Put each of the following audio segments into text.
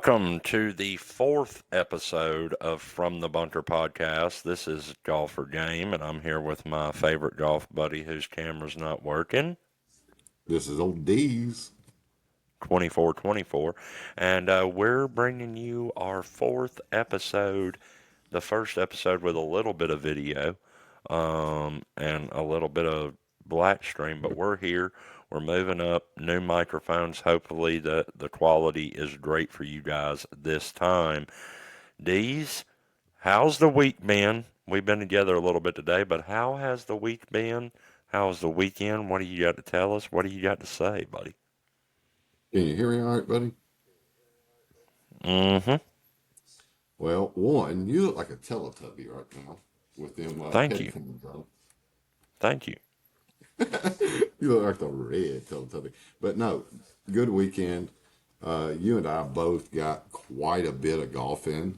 Welcome to the fourth episode of From the Bunker podcast. This is Golfer Game, and I'm here with my favorite golf buddy whose camera's not working, This is old D's. 2424. And we're bringing you our fourth episode, the first episode with a little bit of video and a little bit of black stream, but we're here. We're moving up new microphones. Hopefully, the quality is great for you guys this time. D's, how's the week been? We've been together a little bit today, but how has the week been? How's the weekend? What do you got to tell us? What do you got to say, buddy? Can you hear me all right, buddy? Mm-hmm. Well, one, you look like a Teletubby right now with them Thank you. headphones on. Thank you. You look like the red Teletubby. But no, good weekend. You and I both got quite a bit of golf in.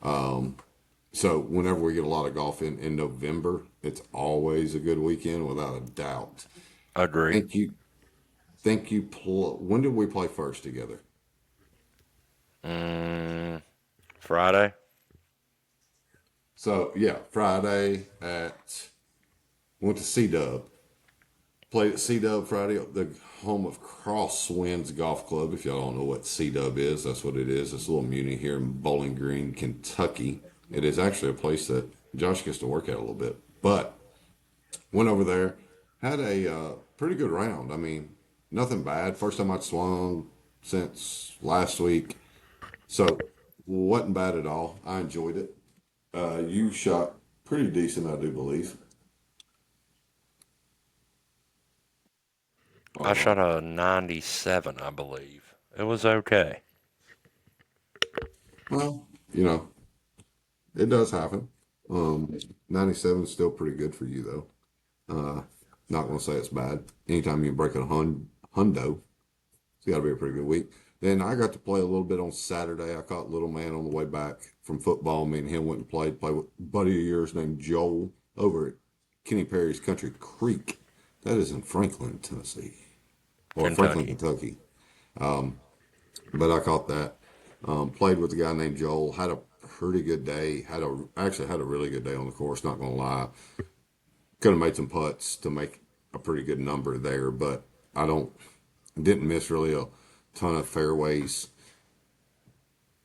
So whenever we get a lot of golf in November, it's always a good weekend without a doubt. Agree. Think you when did we play first together? Mm, Friday? So yeah, Friday at went to C Dub. Played at C Dub Friday, the home of Crosswinds Golf Club. If y'all don't know what C Dub is, that's what it is. It's a little muni here in Bowling Green, Kentucky. It is actually a place that Josh gets to work at a little bit. But went over there, had a pretty good round. I mean, nothing bad. First time I'd swung since last week. So wasn't bad at all. I enjoyed it. You shot pretty decent, I do believe. I Uh, shot a 97, I believe. It was okay. well, you know, it does happen. 97 is still pretty good for you, though. Not going to say it's bad. Anytime you break a hundo, it's got to be a pretty good week. Then I got to play a little bit on Saturday. I caught little man on the way back from football. Me and him went and played with a buddy of yours named Joel over at Kenny Perry's Country Creek. That is in Franklin, Tennessee, or Franklin, Kentucky. Kentucky. But I caught that. Played with a guy named Joel. Had a pretty good day. Actually had a really good day on the course. Not gonna lie. Could have made some putts to make a pretty good number there, but I don't didn't miss really a ton of fairways.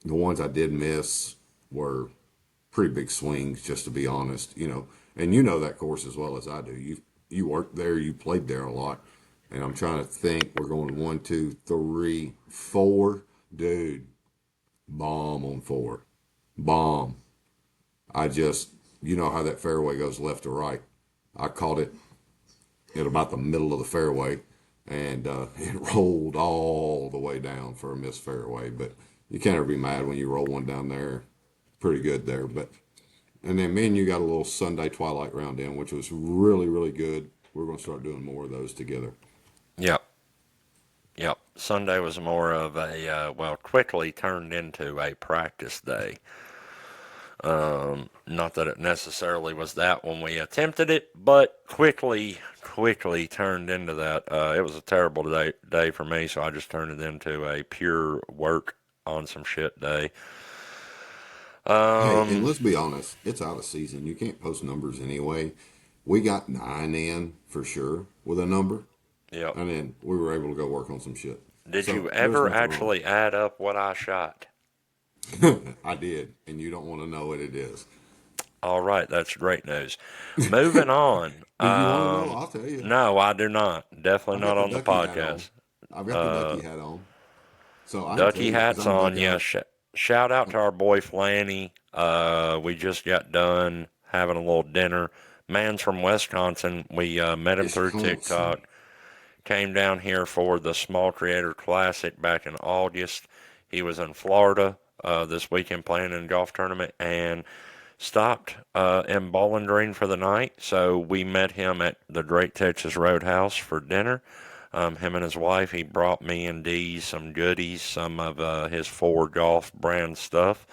The ones I did miss were pretty big swings, just to be honest. And you know that course as well as I do. You worked there. You played there a lot. And I'm trying to think. We're going one, two, three, four. Dude, bomb on four. Bomb. I just, you know how that fairway goes left to right. I caught it at about the middle of the fairway, and it rolled all the way down for a missed fairway. But you can't ever be mad when you roll one down there. Pretty good there. But and then me and you got a little Sunday twilight round in, which was really, really good. We're going to start doing more of those together. Yep. Yep. Sunday was more of quickly turned into a practice day. Not that it necessarily was that when we attempted it, but quickly turned into that. It was a terrible day for me, so I just turned it into a pure work on some shit day. Hey, and Um, let's be honest, it's out of season. You can't post numbers anyway. We got nine in for sure with a number, yep. and then we were able to go work on some shit. Did So you there's ever nothing wrong. actually add up what I shot? I did, and you don't want to know what it is. All right, that's great news. Moving on. Do you want to know? I'll tell you. No, I do not. Definitely I've not got the on the ducky hat on. podcast. I've got the Uh, ducky hat on, so I can tell Ducky you because hats I'm a on. duck Yeah. guy. Shout out to our boy Flanny. We just got done having a little dinner. Man's from Wisconsin. We met him through Wisconsin. TikTok. Came down here for the Small Creator Classic back in August. He was in Florida this weekend playing in a golf tournament and stopped in Bowling Green for the night. So we met him at the Great Texas Roadhouse for dinner. Him and his wife, he brought me and Dee some goodies, some of his Ford Golf brand stuff.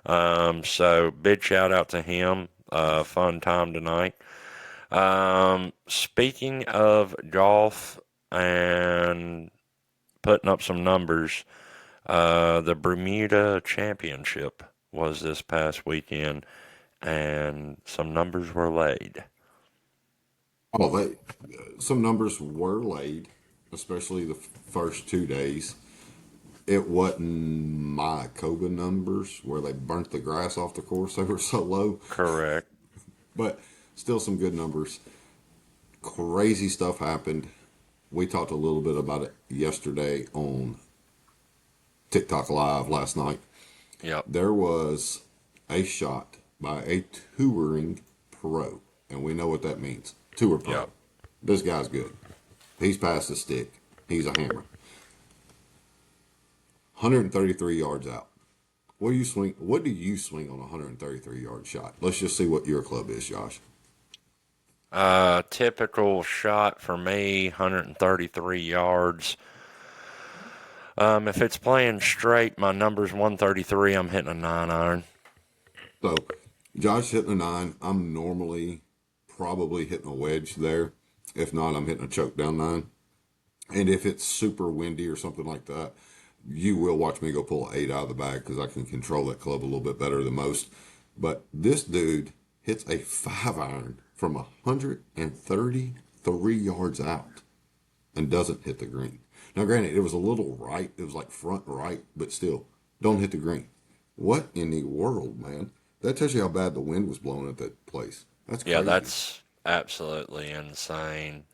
So big shout out to him. Fun time tonight. Speaking of golf and putting up some numbers, The Bermuda Championship was this past weekend, and some numbers were laid. Oh, some numbers were laid, especially the first 2 days. It wasn't my Koba numbers where they burnt the grass off the course. They were so low, Correct. but still some good numbers. Crazy stuff happened. We talked a little bit about it yesterday on TikTok Live last night. Yep. There was a shot by a touring pro, and we know what that means. Tour pro. Yep. This guy's good. He's past the stick. He's a hammer. 133 yards out. What do you swing? What do you swing on a 133-yard shot? Let's just see what your club is, Josh. Typical shot for me, 133 yards. If it's playing straight, my number's 133. I'm hitting a 9 iron. So, Josh hitting a nine. I'm normally probably hitting a wedge there. If not, I'm hitting a choke down nine. And if it's super windy or something like that, you will watch me go pull an eight out of the bag because I can control that club a little bit better than most. But this dude hits a 5 iron from 133 yards out and doesn't hit the green. Now, granted, it was a little right. It was like front right, but still, don't hit the green. What in the world, man? That tells you how bad the wind was blowing at that place. That's Yeah, crazy. that's absolutely insane.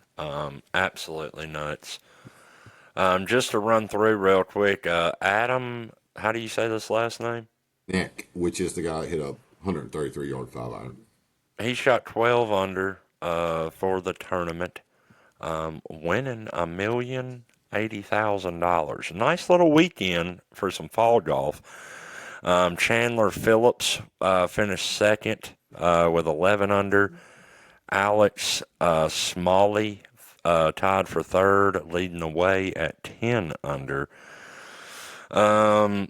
Absolutely nuts. Just to run through real quick, Adam, how do you say this last name? Nick, which is the guy that hit a 133-yard 5 iron. He shot 12 under for the tournament, winning $1,080,000. Nice little weekend for some fall golf. Chandler Phillips finished second with 11 under. Alex Smalley tied for third, leading the way at 10 under. Um,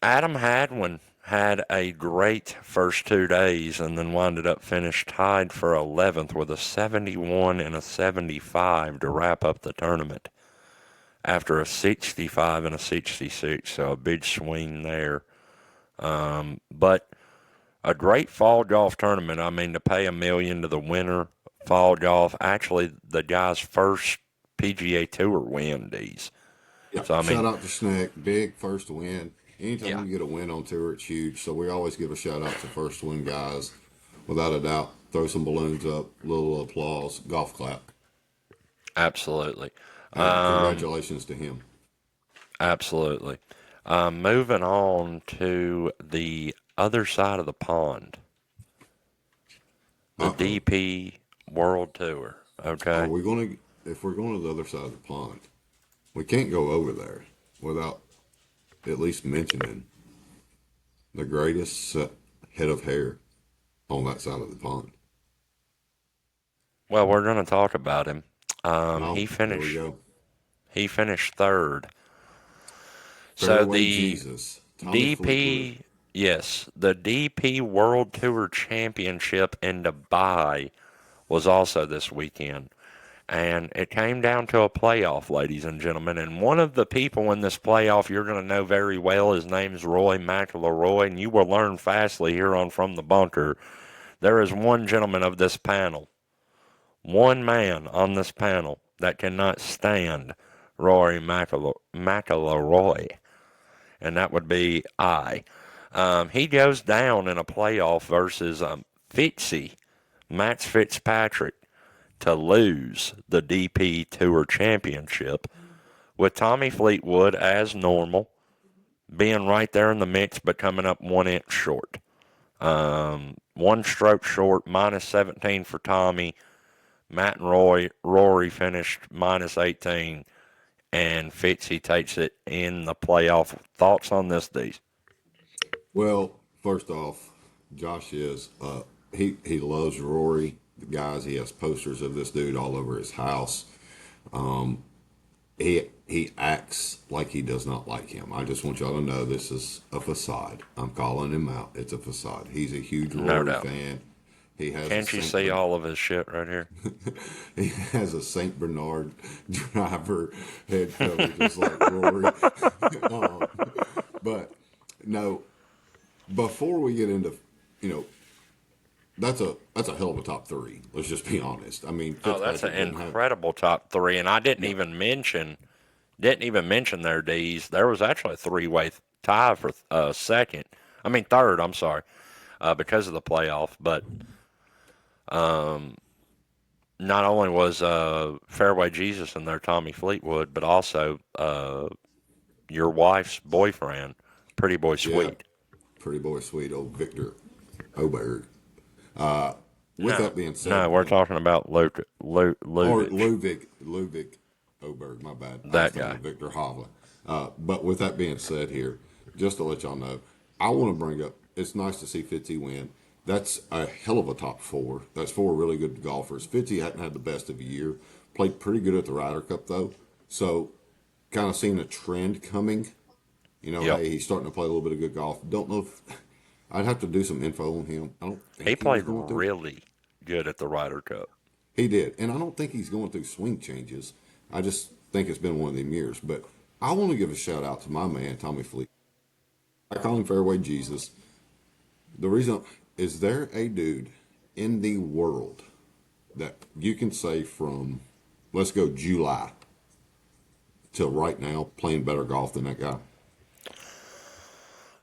Adam Hadwin had a great first 2 days and then winded up finished tied for 11th with a 71 and a 75 to wrap up the tournament after a 65 and a 66. So a big swing there. But a great fall golf tournament. I mean, to pay $1 million to the winner, fall golf, actually the guy's first PGA Tour win, these. Yeah, So, I shout mean, out to Schenk. Big first win. Anytime yeah, you get a win on tour, it's huge. So we always give a shout out to first win guys. Without a doubt, throw some balloons up, little applause, golf clap, absolutely. and Um, congratulations to him. Absolutely. Moving on to the other side of the pond, the Uh oh. DP World Tour. Are Okay. we going to? If we're going to the other side of the pond, we can't go over there without at least mentioning the greatest head of hair on that side of the pond. Well, we're going to talk about him. He Oh, here we finished. go. He finished third. So Fairway the Jesus, Tommy Fleetwood. DP, yes, the DP World Tour Championship in Dubai was also this weekend. And it came down to a playoff, ladies and gentlemen. And one of the people in this playoff you're going to know very well, his name's Roy McIlroy, and you will learn fastly here on From the Bunker. There is one gentleman of this panel, one man on this panel that cannot stand Rory McIlroy, and that would be I. He goes down in a playoff versus Fitzy, Max Fitzpatrick, to lose the DP Tour Championship, with Tommy Fleetwood, as normal, being right there in the mix but coming up 1 inch short. One stroke short, minus 17 for Tommy. Matt and Rory finished minus 18, and Fitzy takes it in the playoff. Thoughts on this, D's? Well, first off, Josh is he loves Rory. The guys, he has posters of this dude all over his house. He acts like he does not like him. I just want y'all to know this is a facade. I'm calling him out. It's a facade. He's a huge No Rory doubt. fan. He has a Can't you Saint see Bernard. all of his shit right here? He has a Saint Bernard driver head cover, just like Rory. um, but no, before we get into, you know, that's a hell of a top three. Let's just be honest. I mean, Oh, that's an Fitzpatrick didn't have. incredible top three, and I Yeah, didn't even mention their D's. There was actually a three-way tie for second. I mean third. I'm sorry, because of the playoff. But not only was Fairway Jesus in there, Tommy Fleetwood, but also your wife's boyfriend, Pretty Boy yeah, Sweet. pretty boy, sweet old Victor Oberg. Uh, with No, that being no, said, we're talking about or Ludwig, Ludwig Oberg, my bad. I was that thinking guy. of Victor Hovland. But with that being said here, just to let y'all know, I want to bring up, it's nice to see Fitzy win. That's a hell of a top four. That's four really good golfers. Fitzy hadn't had the best of a year. Played pretty good at the Ryder Cup, though. So, kind of seeing a trend coming. You know, Yep, hey, he's starting to play a little bit of good golf. Don't know if I'd have to do some info on him. I don't he think he was played going through. really good at the Ryder Cup. He did. And I don't think he's going through swing changes. I just think it's been one of them years. But I want to give a shout out to my man, Tommy Fleet. I call him Fairway Jesus. The reason is there a dude in the world that you can say from, let's go July till right now, playing better golf than that guy?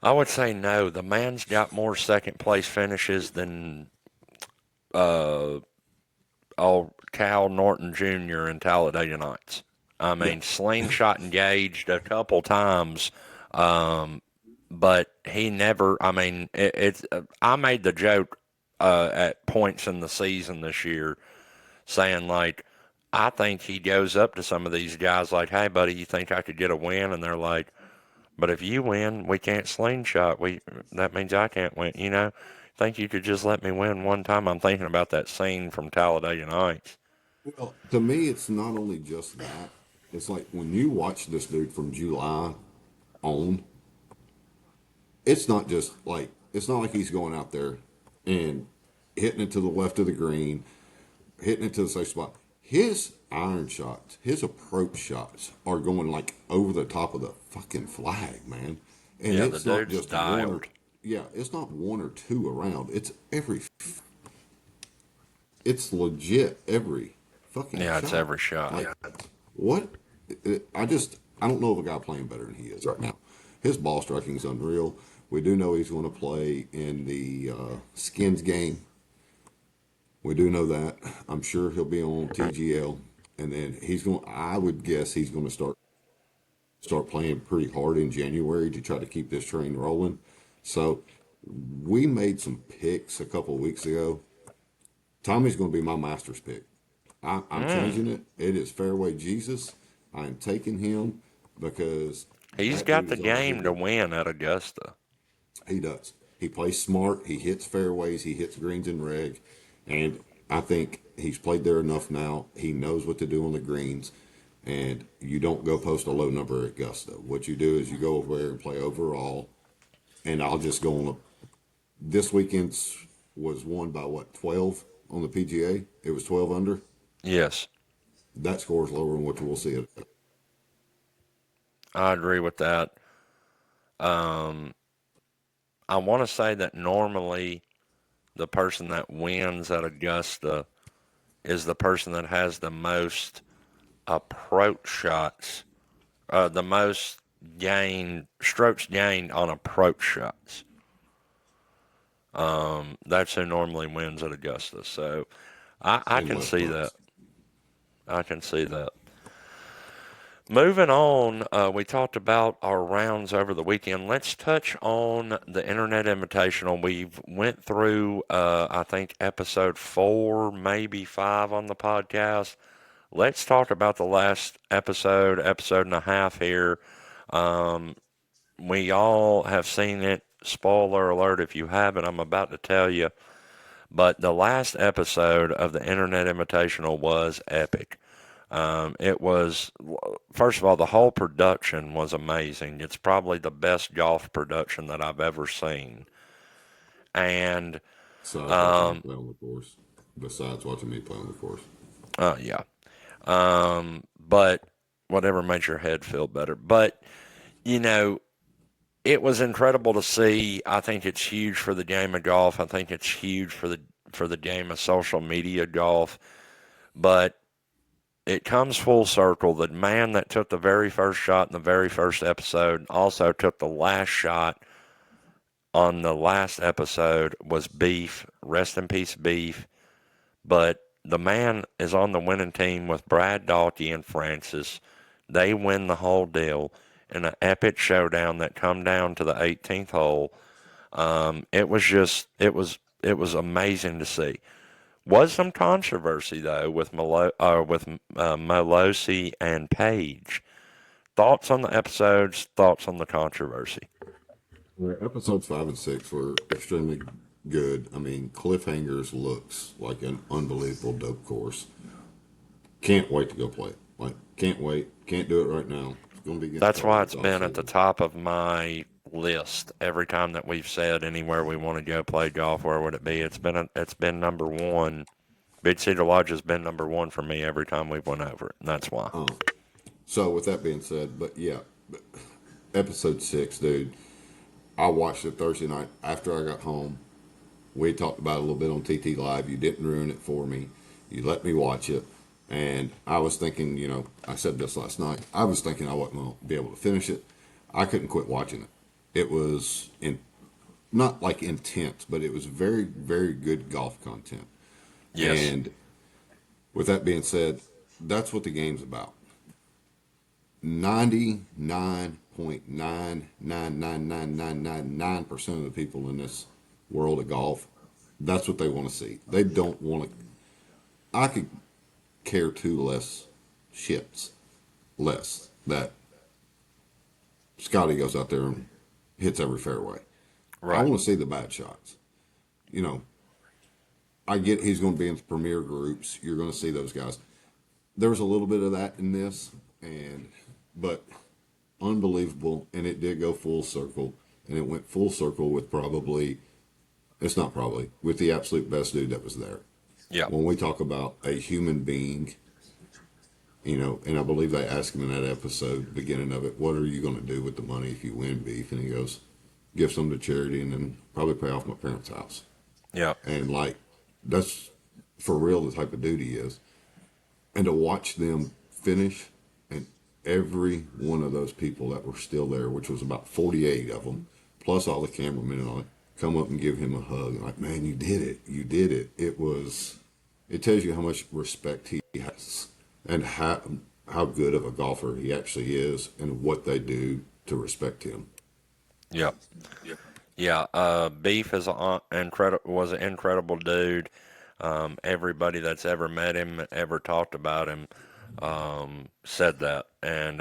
I would say no. The man's got more second place finishes than uh, Cal Norton Jr. in Talladega Nights. I Yeah. mean, slingshot engaged a couple times, um, but he never. I mean, it's. I made the joke at points in the season this year, saying like, I think he goes up to some of these guys like, "Hey, buddy, you think I could get a win?" And they're like, "But if you win, we can't slingshot. That means I can't win. You know, think you could just let me win one time?" I'm thinking about that scene from Talladega Nights. Well, to me, it's not only just that. It's like when you watch this dude from July on, it's not like he's going out there and hitting it to the left of the green, hitting it to the safe spot. His iron shots, his approach shots are going like over the top of the fucking flag, man. And Yeah, the it's not dude's just one or dialed. yeah, it's not one or two around. It's legit every fucking Yeah, it's shot. every shot. Like what? I don't know of a guy playing better than he is right now. His ball striking is unreal. We do know he's going to play in the skins game. We do know that. I'm sure he'll be on TGL, and then he's going. I would guess he's going to start playing pretty hard in January to try to keep this train rolling. So we made some picks a couple of weeks ago. Tommy's going to be my Masters pick. I'm Mm. changing it. It is Fairway Jesus. I am taking him because He's that got dude the is out game to here. win at Augusta. He does. He plays smart. He hits fairways. He hits greens and reg. And I think he's played there enough now. He knows what to do on the greens. And you don't go post a low number at Augusta. What you do is you go over there and play overall. And I'll just go on. This weekend's was won by what, 12 on the PGA? It was 12 under. Yes, That score is lower than what you will see it. I agree with that. Um, I want to say that normally the person that wins at Augusta is the person that has the most approach shots, the most strokes gained on approach shots. That's who normally wins at Augusta. So I And can left see that. putts. I can see that. Moving on, we talked about our rounds over the weekend. Let's touch on the Internet Invitational. We've went through, I think, episode 4, maybe 5 on the podcast. Let's talk about the last episode and a half here. Um, we all have seen it. Spoiler alert if you haven't, I'm about to tell you. But the last episode of the Internet Invitational was epic. It was, first of all, the whole production was amazing. It's probably the best golf production that I've ever seen. And besides watching him play on the course. Besides watching me play on the course. Yeah. But whatever made your head feel better. But, you know, it was incredible to see. I think it's huge for the game of golf. I think it's huge for the game of social media golf. But it comes full circle. The man that took the very first shot in the very first episode also took the last shot on the last episode was Beef. Rest in peace, Beef. But the man is on the winning team with Brad Dalkey and Francis. They win the whole deal in an epic showdown that come down to the 18th hole. It was just, it was amazing to see. Was some controversy though with Molosi and Page. Thoughts on the episodes? Thoughts on the controversy? Well, episodes 5 and 6 were extremely good. I mean, Cliffhangers looks like an unbelievable dope course. Can't wait to go play it. Like, can't wait. Can't do it right now. It's going to be getting That's why cold it's this off been at the season. top of my list every time that we've said anywhere we want to go play golf. Where would it be? It's been number one. Big Cedar Lodge has been number one for me every time we've went over it, and that's why. So, with that being said, but yeah, episode 6, dude, I watched it Thursday night after I got home. We talked about it a little bit on TT Live. You didn't ruin it for me. You let me watch it. And I was thinking, I said this last night. I was thinking I wasn't going to be able to finish it. I couldn't quit watching it. It was not like intense, but it was very, very good golf content. Yes, And with that being said, that's what the game's about. 99.9999999% of the people in this world of golf, that's what they want to see. They don't want to. I could care two less shits less that Scotty goes out there and hits every fairway. I right. want to see the bad shots. You know, I get he's going to be in the premier groups. You're going to see those guys. There was a little bit of that in this, but unbelievable, and it did go full circle, and it went full circle with probably it's not probably with the absolute best dude that was there. Yeah, When we talk about a human being, and I believe they asked him in that episode, beginning of it, what are you going to do with the money if you win, Beef? And he goes, give some to charity and then probably pay off my parents' house. yeah, And like, that's for real the type of dude he is. And to watch them finish, and every one of those people that were still there, which was about 48 of them, plus all the cameramen and all that, come up and give him a hug. Like, man, you did it. You did it. It tells you how much respect he has and how good of a golfer he actually is and what they do to respect him. yeah, yeah. Beef is was an incredible dude. Everybody that's ever met him, ever talked about him, said that, and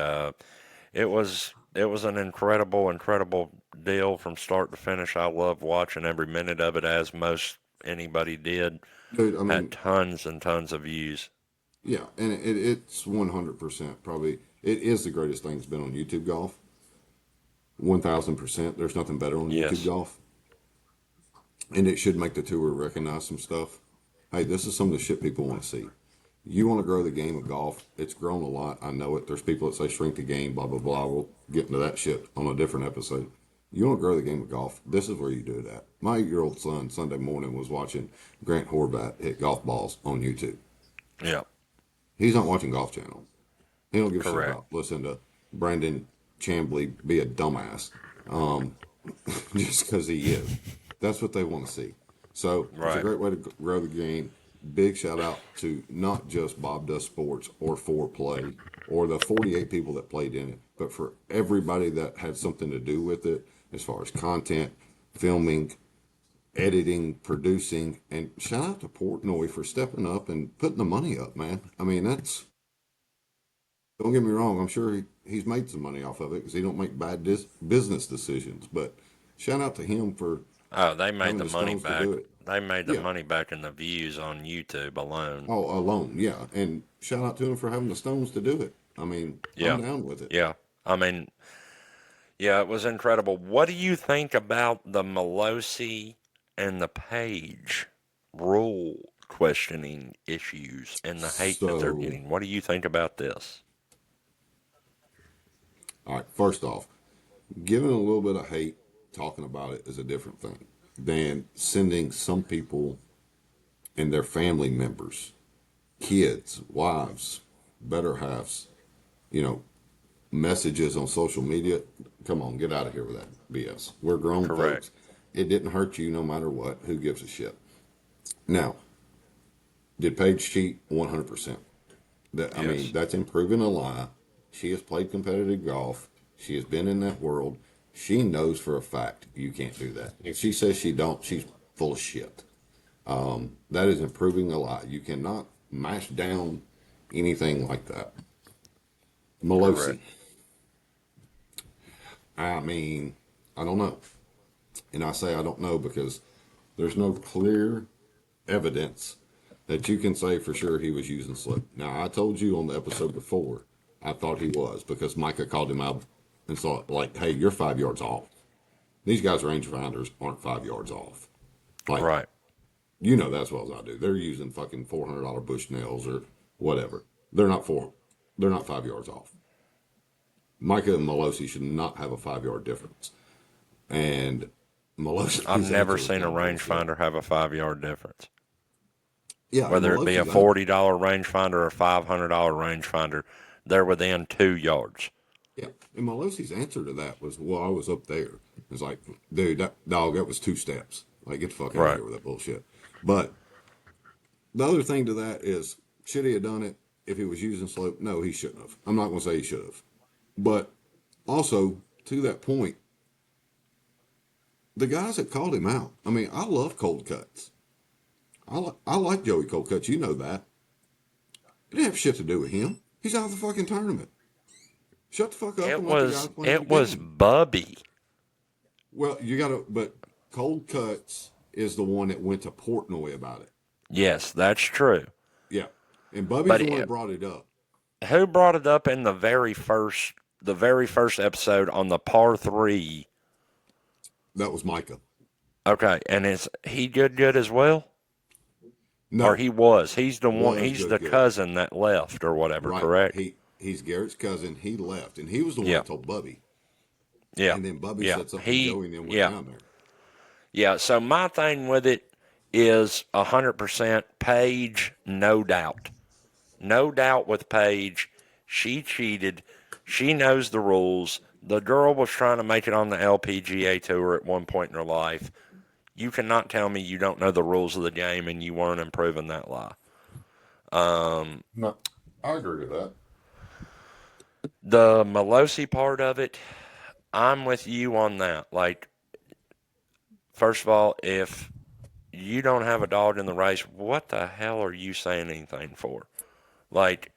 it was an incredible deal from start to finish. I loved watching every minute of it, as most anybody did. Dude, I Had mean, tons and tons of views. yeah, and it's 100% probably, it is the greatest thing that's been on YouTube golf. 1000%. There's nothing better on YouTube Yes. golf. And it should make the tour recognize some stuff. Hey, this is some of the shit people want to see. You want to grow the game of golf. It's grown a lot. I know it. There's people that say shrink the game, blah, blah, blah. We'll get into that shit on a different episode. You want to grow the game of golf. This is where you do it at. My 8-year-old son Sunday morning was watching Grant Horvat hit golf balls on YouTube. Yeah. He's not watching Golf Channel. He don't give a shit Correct. about listening to Brandon Chambly be a dumbass just because he is. That's what they want to see. So it's a Right. great way to grow the game. Big shout out to not just Bob Does Sports or Foreplay or the 48 people that played in it, but for everybody that had something to do with it as far as content, filming, editing, producing, and shout out to Portnoy for stepping up and putting the money up, man. I mean, don't get me wrong, I'm sure he's made some money off of it because he don't make bad business decisions, but shout out to him for Oh, they made having the the money stones to back. do it. They made the Yeah. money back in the views on YouTube alone. Oh, alone, yeah. And shout out to him for having the stones to do it. I mean, I'm Yeah. down with it. Yeah. I mean, yeah, it was incredible. What do you think about the Malosi and the page rule questioning issues and the hate that they're So, getting. What do you think about this? all right, first off, giving a little bit of hate, talking about it is a different thing than sending some people and their family members, kids, wives, better halves, you know, messages on social media. Come on, get out of here with that BS. We're grown Correct. folks. It didn't hurt you no matter what. Who gives a shit? Now, did Paige cheat? 100%. I mean, Yes. that's improving a lie. She has played competitive golf. She has been in that world. She knows for a fact you can't do that. If she says she don't, she's full of shit. That is improving a lie. You cannot mash down anything like that. Melosi. Correct. I mean, I don't know. And I say I don't know because there's no clear evidence that you can say for sure he was using slip. Now, I told you on the episode before, I thought he was because Micah called him out and thought, like, hey, you're 5 yards off. These guys' rangefinders aren't 5 yards off. Like, Right. you know that as well as I do. They're using fucking $400 Bushnells or whatever. They're not four. They're not 5 yards off. Micah and Melosi should not have a 5 yard difference. And I've Melosi's never answer was seen a kind of bullshit. rangefinder have a 5 yard difference. Yeah, and Whether it be a Melosi's $40 rangefinder or a $500 rangefinder, they're within 2 yards. yeah, and Melosi's answer to that was, "Well, I was up there." It's like, dude, that was 2 steps. Like, get the fuck out of Right. here with that bullshit. But the other thing to that is, should he have done it if he was using slope? No, he shouldn't have. I'm not going to say he should have. But also, to that point, the guys that called him out, I mean, I love cold cuts. I like Joey Cold Cuts. You know that. It didn't have shit to do with him. He's out of the fucking tournament. Shut the fuck up It and let the guys was play in the it was game. Bubby. Well, you got to, but Cold Cuts is the one that went to Portnoy about it. Yes, that's true. Yeah. And Bubby's But the one that brought it up. who brought it up in the very first episode on the par three? That was Micah. Okay, and is he good as well? Or No, he was. He's the one. was He's the good. cousin that left or whatever. Right. Correct. He's Garrett's cousin. He left, and he was the one Yeah. that told Bubby. Yeah. And then Bubby Yeah. said something to He. Joey, and then went Yeah. down there. Yeah. So my thing with it is 100% Paige, no doubt. No doubt with Paige. She cheated. She knows the rules. The girl was trying to make it on the LPGA Tour at one point in her life. You cannot tell me you don't know the rules of the game and you weren't improving that lie. No, I agree with that. The Melosi part of it, I'm with you on that. Like, first of all, if you don't have a dog in the race, what the hell are you saying anything for? Like,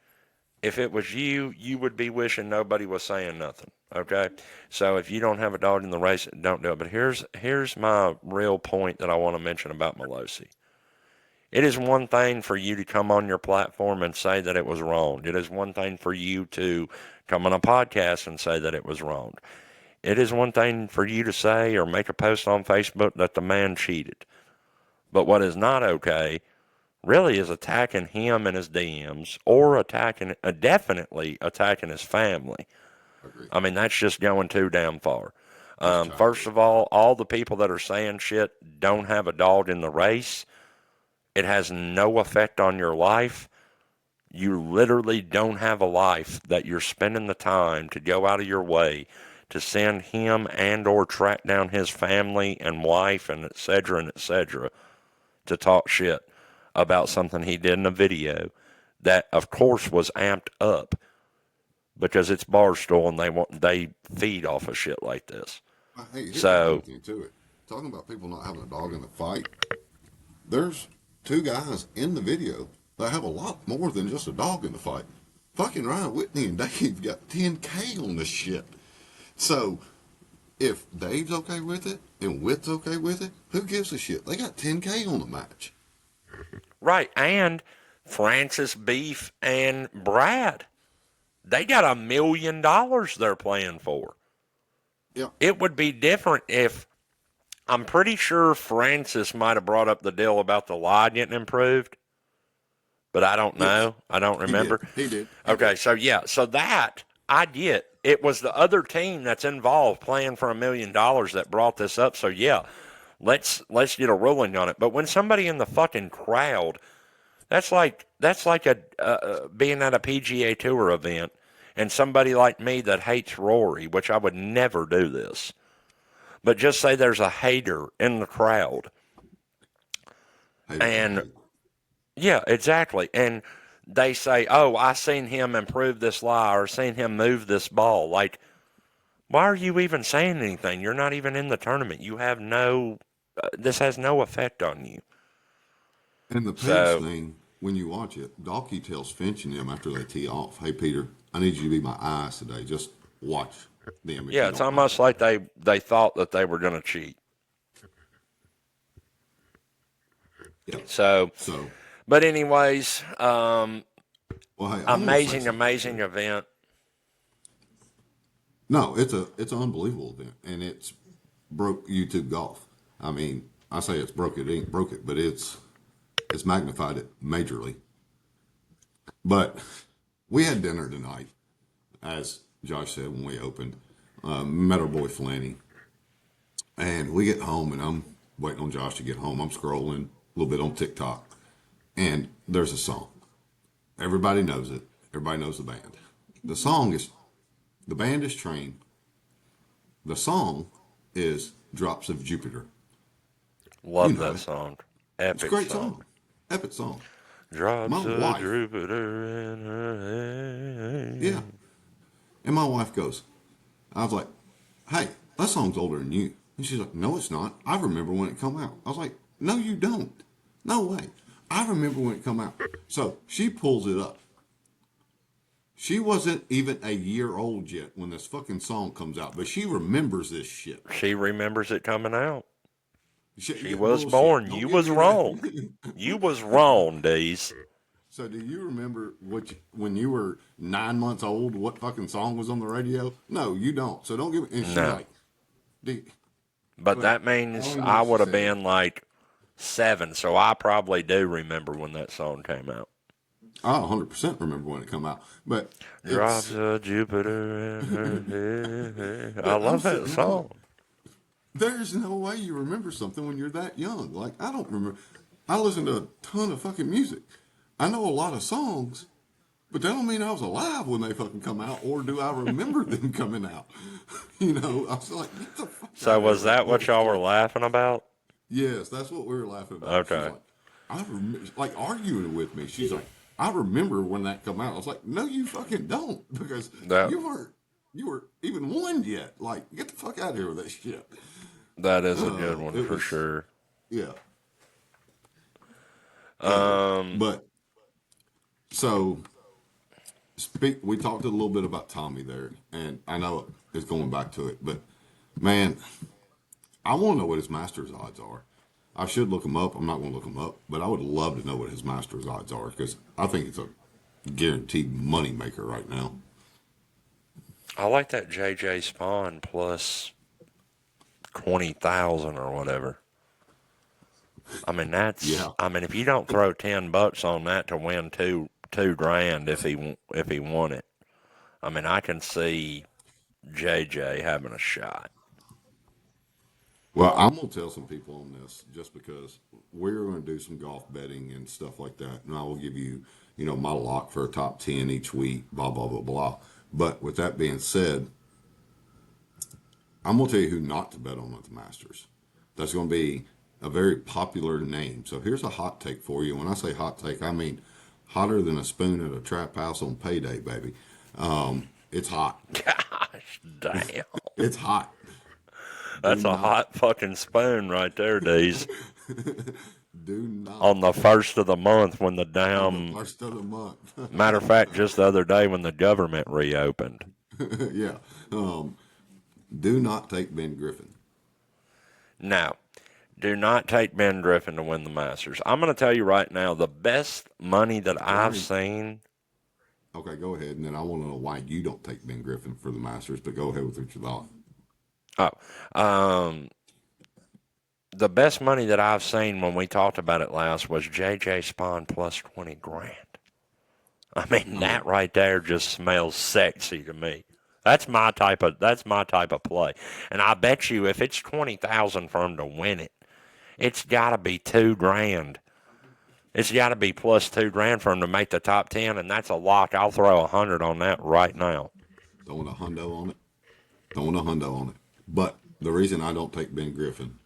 if it was you, you would be wishing nobody was saying nothing. Okay, so if you don't have a dog in the race, don't do it. But here's my real point that I want to mention about Melosi. It is one thing for you to come on your platform and say that it was wrong. It is one thing for you to come on a podcast and say that it was wrong. It is one thing for you to say or make a post on Facebook that the man cheated. But what is not okay really is attacking him and his DMs or definitely attacking his family. Agreed. I mean, that's just going too damn far. He's First childish. of all the people that are saying shit don't have a dog in the race. It has no effect on your life. You literally don't have a life that you're spending the time to go out of your way to send him and or track down his family and wife and et cetera to talk shit about something he did in a video that of course was amped up because it's Barstool and they feed off of shit like this. Hey, here's another So thing to it. Talking about people not having a dog in the fight. There's two guys in the video that have a lot more than just a dog in the fight. Fucking Ryan Whitney and Dave got 10K on this shit. So if Dave's okay with it and Whit's okay with it, who gives a shit? They got 10K on the match. right, and Francis Beef and Brad, they got $1 million they're playing for. Yeah. It would be different if I'm pretty sure Francis might have brought up the deal about the lie getting improved, but I don't Yes, know. I don't he did. remember. He did. He Okay, did. so yeah, so that I get. It was the other team that's involved playing for $1 million that brought this up. So yeah, let's get a ruling on it. But when somebody in the fucking crowd, that's like a being at a PGA Tour event, and somebody like me that hates Rory, which I would never do this. But just say there's a hater in the crowd, Haters gonna and hate. yeah, exactly, and they say, "Oh, I seen him improve this lie or seen him move this ball." Like, why are you even saying anything? You're not even in the tournament. You have no. This has no effect on you. And the pace So thing, when you watch it, Dalkey tells Finch and them after they tee off, "Hey Peter, I need you to be my eyes today. Just watch them if yeah, you it's don't mind." almost like they thought that they were going to cheat. Yeah. So, So, but anyways, well, hey, I want to say amazing, something amazing too. event. No, it's an unbelievable event, and it's broke YouTube golf. I mean, I say it's broke it, ain't broke it, but it's magnified it majorly. But we had dinner tonight, as Josh said when we opened. Met our boy Flanny, and we get home, and I'm waiting on Josh to get home. I'm scrolling a little bit on TikTok, and there's a song. Everybody knows it. Everybody knows the band. The song is the band is Train. The song is Drops of Jupiter. You Love know that it. song. It's a Epic great song. song. Epic song. My Drops of wife, Jupiter in her yeah. hand. And my wife goes, I was like, hey, that song's older than you. And she's like, no, it's not. I remember when it come out. I was like, no, you don't. No way. I remember when it come out. So she pulls it up. She wasn't even a year old yet when this fucking song comes out, but she remembers this shit. She remembers it coming out. She Yeah, was bullshit. born. Don't You give was me that. wrong. You was wrong, Deez. So, do you remember when you were 9 months old? What fucking song was on the radio? No, you don't. So don't give me. And she's No. like, "Do-" But well, that I don't means even know I what she would have said. been like 7, so I probably do remember when that song came out. I 100% remember when it come out, but Drops it's. of Jupiter in her head. I But I'm love that sitting there going, song. "There's no way you remember something when you're that young." Like I don't remember. I listen to a ton of fucking music. I know a lot of songs, but that don't mean I was alive when they fucking come out, or do I remember them coming out? I was like, get the fuck So out of here was with that that what y'all were bullshit. laughing about? Yes, that's what we were laughing about. She's Okay. like, like arguing with me. She's like, I remember when that come out. I was like, no, you fucking don't, because That you were even one yet. Like, get the fuck out of here with that shit. that is a good one It for was, sure. yeah. Um, But so we talked a little bit about Tommy there, and I know it's going back to it, but man, I want to know what his Masters odds are. I should look him up. I'm not going to look him up, but I would love to know what his Masters odds are because I think it's a guaranteed money maker right now. I like that JJ Spawn plus 20,000 or whatever. I mean that's. Yeah. I mean if you don't throw $10 on that to win two grand if he won it, I mean I can see JJ having a shot. Well, I'm going to tell some people on this just because we're going to do some golf betting and stuff like that. And I will give you, my lock for a top 10 each week, blah, blah, blah, blah. But with that being said, I'm going to tell you who not to bet on at the Masters. That's going to be a very popular name. So here's a hot take for you. When I say hot take, I mean hotter than a spoon at a trap house on payday, baby. It's hot. Gosh damn. It's hot. Do That's a not, hot fucking spoon right there, Deez. do not On the first of the month when the on the damn. first of the month. Matter of fact, just the other day when the government reopened. Yeah. Um, do not take Ben Griffin. Now, do not take Ben Griffin to win the Masters. I'm going to tell you right now, the best money that I've Why? seen. Okay, go ahead, and then I want to know why you don't take Ben Griffin for the Masters. But go ahead with what you thought. Oh, um, the best money that I've seen when we talked about it last was JJ Spawn plus 20 grand. I mean, I that mean, right there just smells sexy to me. That's my type of play. And I bet you if it's 20,000 for him to win it, it's got to be 2 grand. It's got to be plus 2 grand for him to make the top 10, and that's a lock. I'll throw 100 on that right now. throwing a hundo on it. Throwing a hundo on it. But the reason I don't take Ben Griffin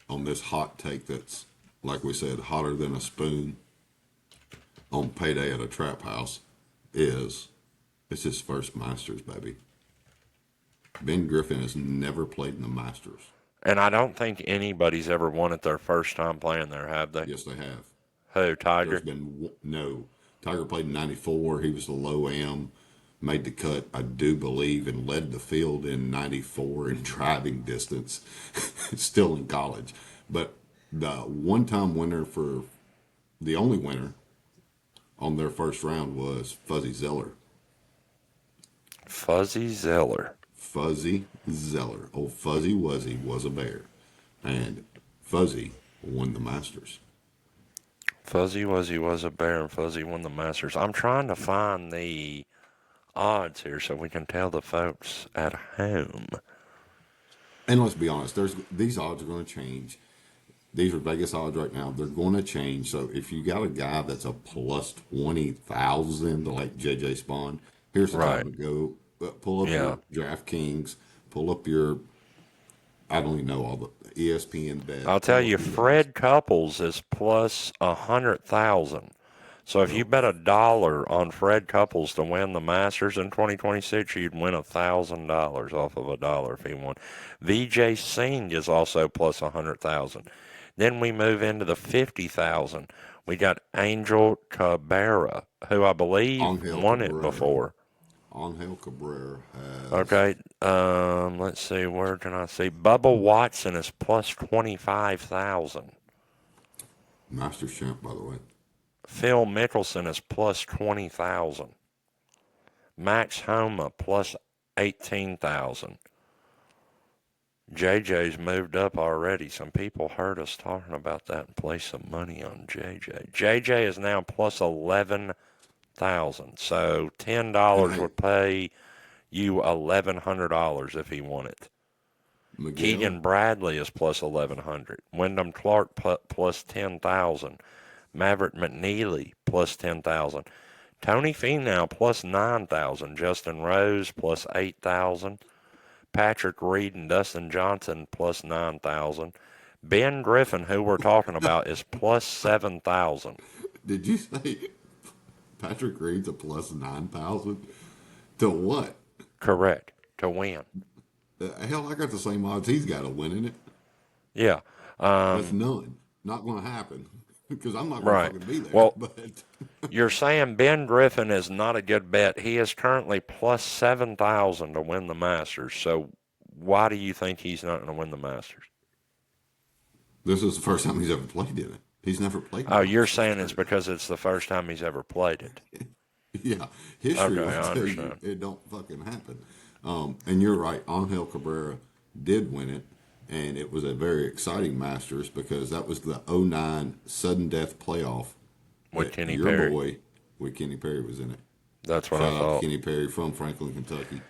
on this hot take that's, like we said, hotter than a spoon on payday at a trap house is it's his first Masters, baby. Ben Griffin has never played in the Masters. And I don't think anybody's ever won it their first time playing there, have they? Yes, they have. Who, There's Tiger? been no. Tiger played in '94. He was the low am, made the cut, I do believe, and led the field in '94 in driving distance, still in college. But the one-time winner for the only winner on their first round was Fuzzy Zeller. Fuzzy Zeller. Fuzzy Zeller. Old Fuzzy Wuzzy was a bear. And Fuzzy won the Masters. Fuzzy Wuzzy was a bear, and Fuzzy won the Masters. I'm trying to find the odds here so we can tell the folks at home. And let's be honest, these odds are going to change. These are Vegas odds right now. They're going to change. So if you got a guy that's a plus 20,000, like JJ Spawn, here's the Right. time to go. Pull up Yeah. your DraftKings, pull up your, I don't even know all the ESPN bet. I'll tell Pull up you, your guys. Fred Couples is plus 100,000. So if you Well, bet $1 on Fred Couples to win the Masters in 2026, you'd win $1,000 off of $1 if he won. VJ Singh is also plus 100,000. Then we move into the 50,000. We got Angel Cabrera, who I believe Angel won it Cabrera. before. Angel Cabrera has Okay, let's see, where can I see? Bubba Watson is plus 25,000. Masters champ, by the way. Phil Mickelson is plus 20,000. Max Homa plus 18,000. JJ's moved up already. Some people heard us talking about that and placed some money on JJ. JJ is now plus 11,000. So And $10 hey, would pay you $1,100 if he won it. Miguel, Keegan Bradley is plus 1,100. Wyndham Clark plus 10,000. Maverick McNeely plus 10,000. Tony Finau plus 9,000. Justin Rose plus 8,000. Patrick Reed and Dustin Johnson plus 9,000. Ben Griffin, who we're talking about, is plus 7,000. did you say Patrick Reed's a plus 9,000? To what? Correct. To win. Hell, I got the same odds he's got to win in it. Yeah. That's none. Not going to happen because I'm not going to Right. fucking be there. Well, But you're saying Ben Griffin is not a good bet. He is currently plus 7,000 to win the Masters. So why do you think he's not going to win the Masters? this is the first time he's ever played in it. He's never played in Oh, the you're Masters saying it's tournament. because it's the first time he's ever played it. Yeah, history Okay, will I tell you understand. it don't fucking happen. And you're right. Angel Cabrera did win it, and it was a very exciting Masters because that was the '09 sudden death playoff With that Kenny your Perry. boy with Kenny Perry was in it. That's what I Shout out to thought. Kenny Perry from Franklin, Kentucky.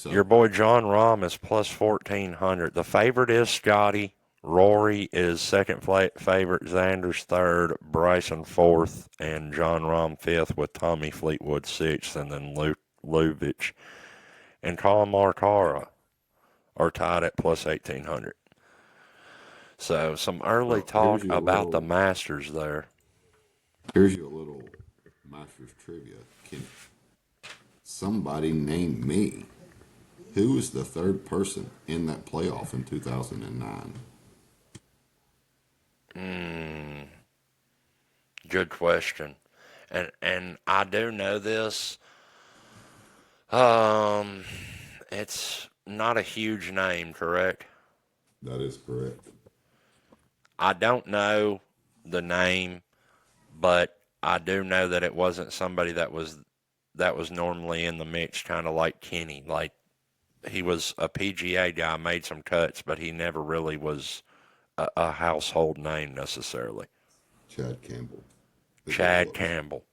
Your So boy John Rahm is plus 1,400. The favorite is Scotty. Rory is second favorite. Xander's third. Bryson fourth. And John Rahm fifth with Tommy Fleetwood sixth. And then Luvich and Colin Morikawa are tied at plus 1,800. So some early well, here's talk your about the little Masters there. here's your little Masters trivia. Can somebody name me who was the third person in that playoff in 2009? Good question. And I do know this. Um, it's not a huge name, correct? That is correct. I don't know the name, but I do know that it wasn't somebody that was normally in the mix, kind of like Kenny. Like he was a PGA guy, made some cuts, but he never really was a household name necessarily. Chad Campbell is what it Chad was. Campbell.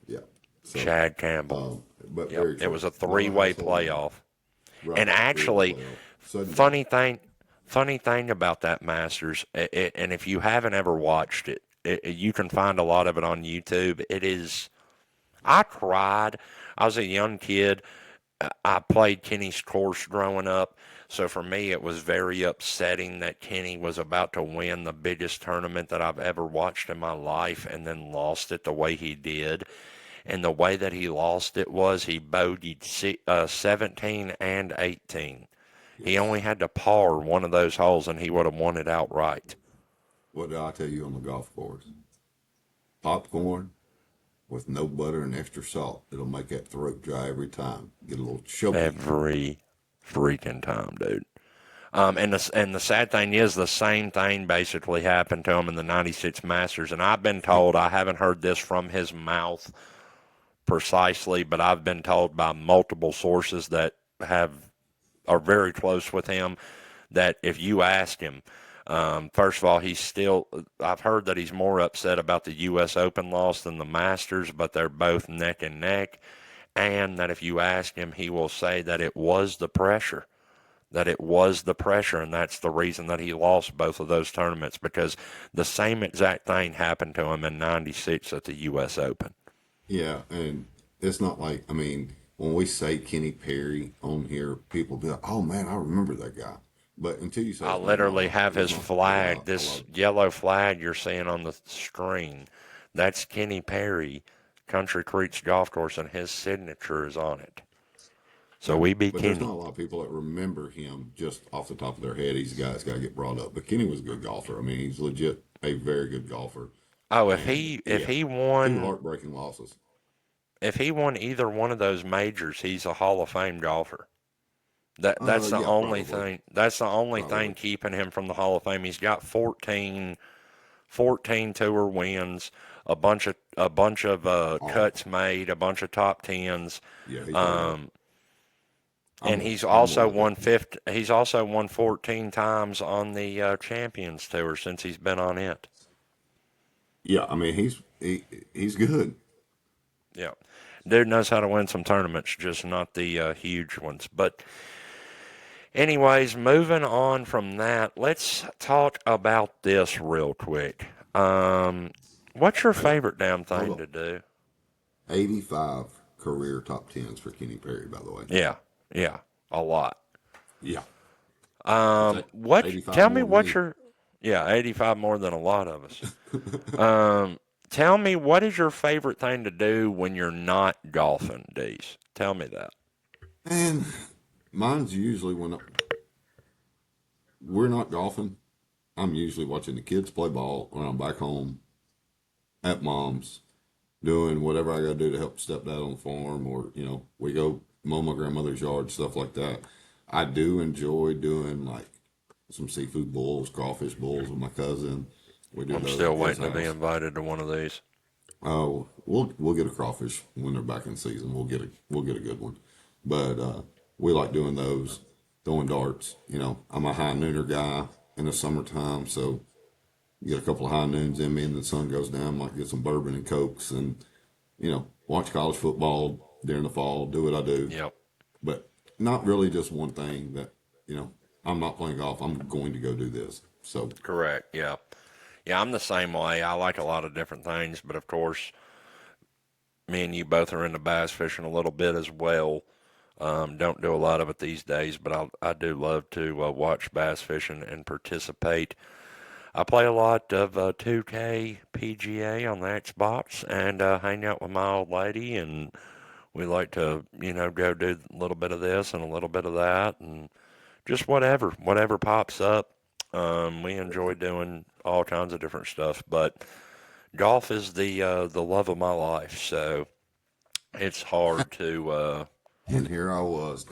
Yeah. So, Chad Campbell. but Yep. very It was true. a Not a three-way household name. playoff. Right. And Three-way actually, playoff. Sudden death. funny thing, funny thing about that Masters, and if you haven't ever watched it, you can find a lot of it on YouTube. It is. I cried. I was a young kid. I played Kenny's course growing up, so for me it was very upsetting that Kenny was about to win the biggest tournament that I've ever watched in my life and then lost it the way he did. And the way that he lost it was he bogeyed 17 and 18. He Yes. only had to par one of those holes and he would have won it outright. What did I tell you on the golf course? Popcorn with no butter and extra salt. It'll make that throat dry every time. Get a little choky. Every freaking time, dude. And the sad thing is, the same thing basically happened to him in the '96 Masters. And I've been told, I haven't heard this from his mouth precisely, but I've been told by multiple sources that are very close with him that if you ask him, first of all, I've heard that he's more upset about the U.S. Open loss than the Masters, but they're both neck and neck. And that if you ask him, he will say that it was the pressure. That it was the pressure, and that's the reason that he lost both of those tournaments, because the same exact thing happened to him in '96 at the U.S. Open. Yeah, and it's not like, I mean, when we say Kenny Perry on here, people be like, "Oh man, I remember that guy." But until you say I his name out literally loud, have it's his not a flag, lot. A this lot. yellow flag you're seeing on the screen. That's Kenny Perry, Country Creeks Golf Course, and his signature is on it. So Yeah, we be but there's not Kenny. a lot of people that remember him just off the top of their head. He's a guy that's got to get brought up. But Kenny was a good golfer. I mean, he's legit a very good golfer, Oh, if and he he if had he two won heartbreaking losses. if he won either one of those majors, he's a Hall of Fame golfer. That's the Yeah, only probably, thing. That's the only thing probably. keeping him from the Hall of Fame. He's got 14 tour wins, a bunch of All cuts made, a bunch of top tens. yeah, he's made a. Um, and I'm I'm more like a He's also won 14 times on the Champions Tour since he's been on it. yeah. I mean, he's good. Yeah, dude knows how to win some tournaments, just not the huge ones. But anyways, moving on from that, let's talk about this real quick. What's your Hey, favorite damn hold thing on. to do? 85 career top tens for Kenny Perry, by the way. Yeah, yeah, a lot. Yeah, it's What? 85 Tell me more than what me. your, yeah, 85 more than a lot of us. Tell me what is your favorite thing to do when you're not golfing, Dees? Tell me that. And mine's usually when we're not golfing. I'm usually watching the kids play ball when I'm back home at mom's, doing whatever I got to do to help stepdad on the farm, or we go mow my grandmother's yard, stuff like that. I do enjoy doing like some seafood bowls, crawfish bowls with my cousin. We do I'm those at still his waiting to be house. invited to one of these. Oh, we'll get a crawfish when they're back in season. We'll get a good one. But we like doing those, throwing darts. I'm a high nooner guy in the summertime, so get a couple of high noons in me, and the sun goes down. Might get some bourbon and cokes, and watch college football during the fall. Do what I do, Yep. but not really just one thing. That you know, I'm not playing golf. I'm going to go do this. So Correct. Yeah. Yeah, I'm the same way. I like a lot of different things, but of course, me and you both are into bass fishing a little bit as well. Don't do a lot of it these days, but I do love to watch bass fishing and participate. I play a lot of 2K PGA on the Xbox and hang out with my old lady, and we like to, go do a little bit of this and a little bit of that, and just whatever pops up. We enjoy doing all kinds of different stuff, but golf is the love of my life, so it's hard to. and here I was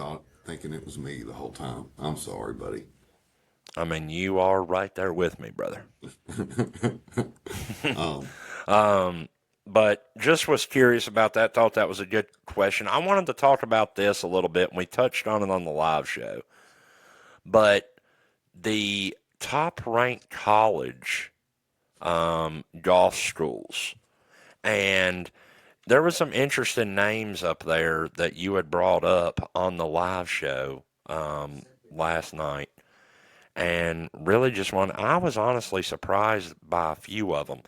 thinking it was me the whole time. I'm sorry, buddy. I mean, you are right there with me, brother. um, But just was curious about that. Thought that was a good question. I wanted to talk about this a little bit, and we touched on it on the live show. But the top-ranked college golf schools. And there were some interesting names up there that you had brought up on the live show last night. And really just one, I was honestly surprised by a few of them.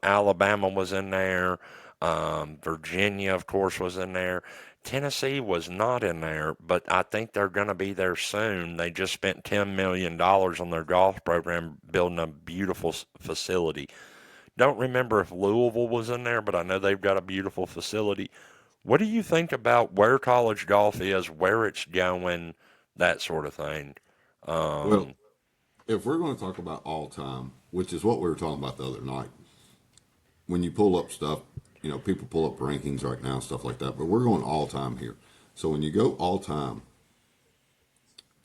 Alabama was in there. Virginia, of course, was in there. Tennessee was not in there, but I think they're going to be there soon. They just spent $10 million on their golf program building a beautiful facility. Don't remember if Louisville was in there, but I know they've got a beautiful facility. What do you think about where college golf is, where it's going, that sort of thing? Well, Um, if we're going to talk about all time, which is what we were talking about the other night, when you pull up stuff, people pull up rankings right now, stuff like that, but we're going all time here. So when you go all time,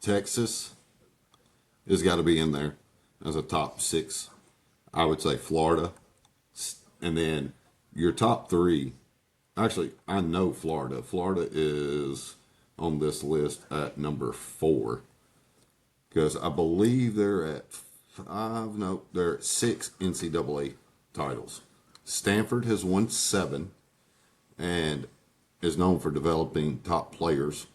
Texas has got to be in there as a top six. I would say Florida. And then your top three, actually, I know Florida. Florida is on this list at number 4 because I believe they're at 5. No, they're at 6 NCAA titles. Stanford has won 7 and is known for developing top players.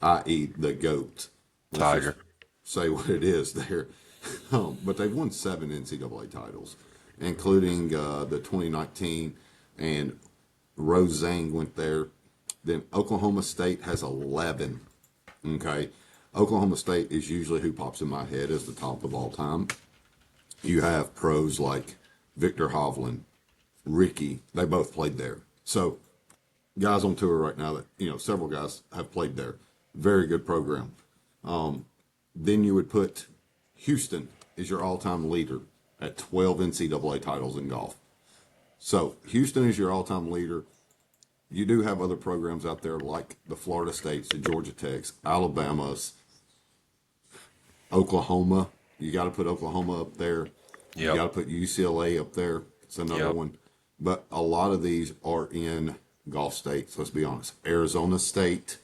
I.e., the GOAT. Let's just Tiger. say what it is there. But they've won 7 NCAA titles, including the 2019, and Rose Zhang went there. Then Oklahoma State has 11. Okay. Oklahoma State is usually who pops in my head as the top of all time. You have pros like Victor Hovland, Ricky. They both played there. So guys on tour right now that, several guys have played there. Very good program. Then you would put Houston is your all-time leader at 12 NCAA titles in golf. So Houston is your all-time leader. You do have other programs out there like the Florida States, the Georgia Techs, Alabama's, Oklahoma. You got to put Oklahoma up there. You Yep. got to put UCLA up there. It's another Yep. one. But a lot of these are in golf states. Let's be honest. Arizona State.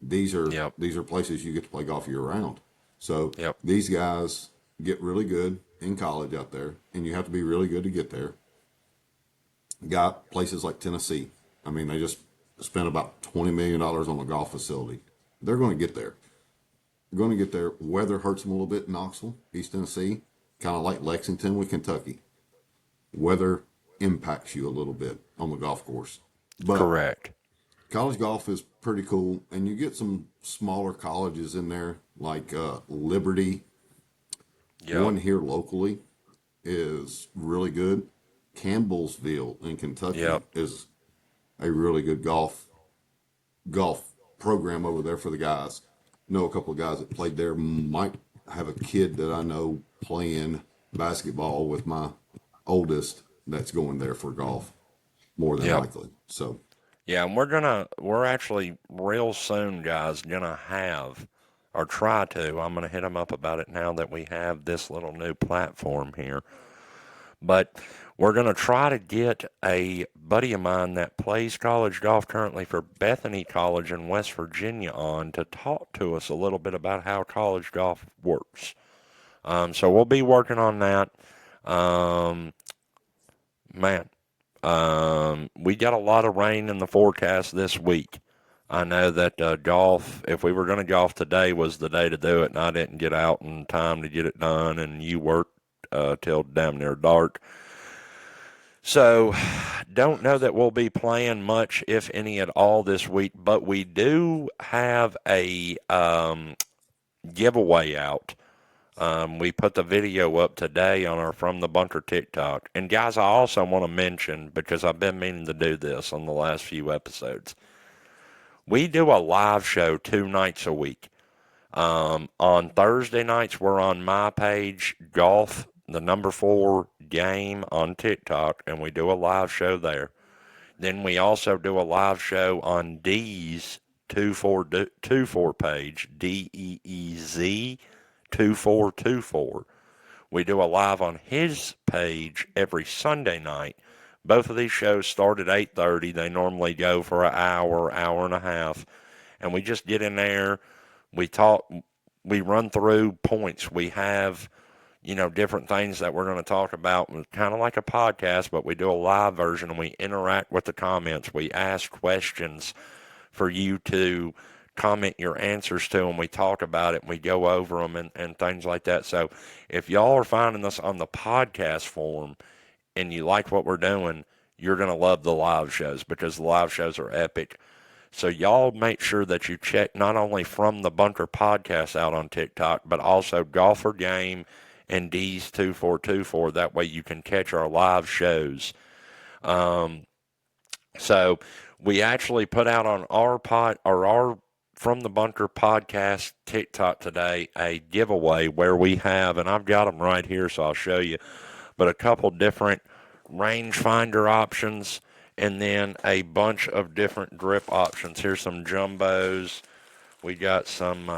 These are Yep. these are places you get to play golf year round. So Yep. these guys get really good in college out there, and you have to be really good to get there. Got places like Tennessee. I mean, they just spent about $20 million on a golf facility. They're going to get there. They're going to get there. Weather hurts them a little bit in Knoxville, East Tennessee, kind of like Lexington with Kentucky. Weather impacts you a little bit on the golf course. But Correct. college golf is pretty cool, and you get some smaller colleges in there, like Liberty. Yep. One here locally is really good. Campbellsville in Kentucky Yep. is a really good golf program over there for the guys. Know a couple of guys that played there. Might have a kid that I know playing basketball with my oldest that's going there for golf, more than Yep. likely. So Yeah, and we're actually real soon, guys, gonna have, or try to, I'm gonna hit them up about it now that we have this little new platform here. But we're gonna try to get a buddy of mine that plays college golf currently for Bethany College in West Virginia on to talk to us a little bit about how college golf works. So we'll be working on that. Um, man, we got a lot of rain in the forecast this week. I know that golf, if we were going to golf today, was the day to do it, and I didn't get out in time to get it done, and you worked till damn near dark. So, don't know that we'll be playing much, if any at all, this week, but we do have a giveaway out. We put the video up today on our From the Bunker TikTok. And guys, I also want to mention, because I've been meaning to do this on the last few episodes, we do a live show 2 nights a week. On Thursday nights, we're on my page, Golf, the number 4 game on TikTok, and we do a live show there. Then we also do a live show on Dee's 2424 page, DEEZ 2424. We do a live on his page every Sunday night. Both of these shows start at 8:30. They normally go for an hour, hour and a half, and we just get in there. We talk. we run through points. We have, different things that we're going to talk about, kind of like a podcast, but we do a live version and we interact with the comments. We ask questions for you to comment your answers to, and we talk about it and we go over them and things like that. So if y'all are finding us on the podcast form and you like what we're doing, you're going to love the live shows because the live shows are epic. So y'all make sure that you check not only From the Bunker podcast out on TikTok, but also Golfer Game and D's 2424. That way you can catch our live shows. So we actually put out on our From the Bunker podcast TikTok today a giveaway where we have, and I've got them right here, so I'll show you, but a couple different rangefinder options and then a bunch of different grip options. Here's some jumbos. We got some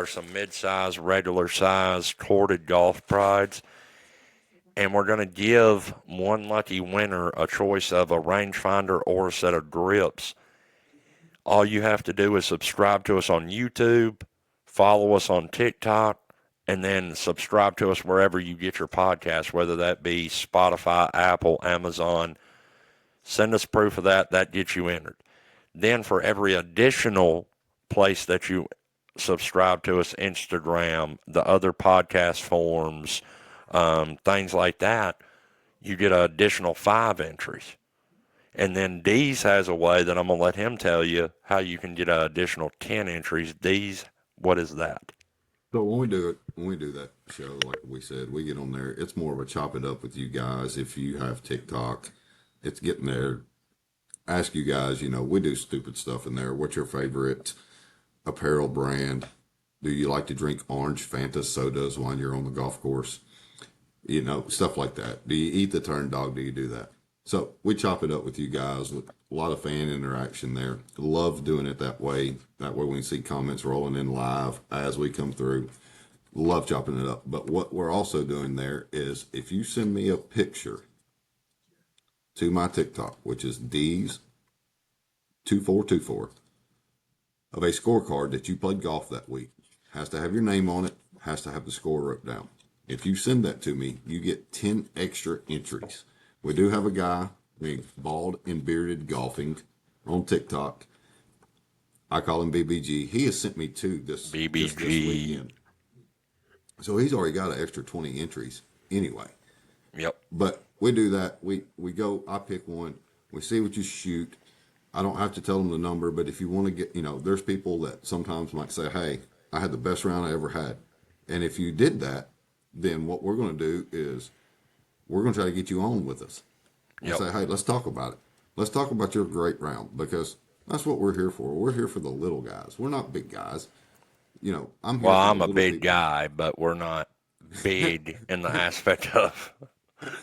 some mid-size, regular size corded golf prides. And we're going to give one lucky winner a choice of a rangefinder or a set of grips. All you have to do is subscribe to us on YouTube, follow us on TikTok, and then subscribe to us wherever you get your podcast, whether that be Spotify, Apple, Amazon. Send us proof of that. That gets you entered. Then for every additional place that you subscribe to us, Instagram, the other podcast forms, things like that, you get an additional 5 entries. And then Deez has a way that I'm going to let him tell you how you can get an additional 10 entries. Deez, what is that? So when we do that show, like we said, we get on there. It's more of a chop it up with you guys. If you have TikTok, it's getting there. Ask you guys, we do stupid stuff in there. What's your favorite apparel brand? Do you like to drink orange Fanta sodas while you're on the golf course? Stuff like that. Do you eat the turn dog? Do you do that? So we chop it up with you guys with a lot of fan interaction there. Love doing it that way. That way we can see comments rolling in live as we come through. Love chopping it up. But what we're also doing there is if you send me a picture to my TikTok, which is D's 2424, of a scorecard that you played golf that week, has to have your name on it, has to have the score wrote down. If you send that to me, you get 10 extra entries. We do have a guy named Bald and Bearded Golfing on TikTok. I call him BBG. He has sent me 2 this weekend. So he's already got an extra 20 entries anyway. Yep. But we do that. We go, I pick one. We see what you shoot. I don't have to tell them the number, but if you want to get, there's people that sometimes might say, hey, I had the best round I ever had. And if you did that, then what we're going to do is we're going to try to get you on with us and say, hey, let's talk about it. Let's talk about your great round because that's what we're here for. We're here for the little guys. We're not big guys. I'm here. Well, I'm a big guy, but we're not big in the aspect of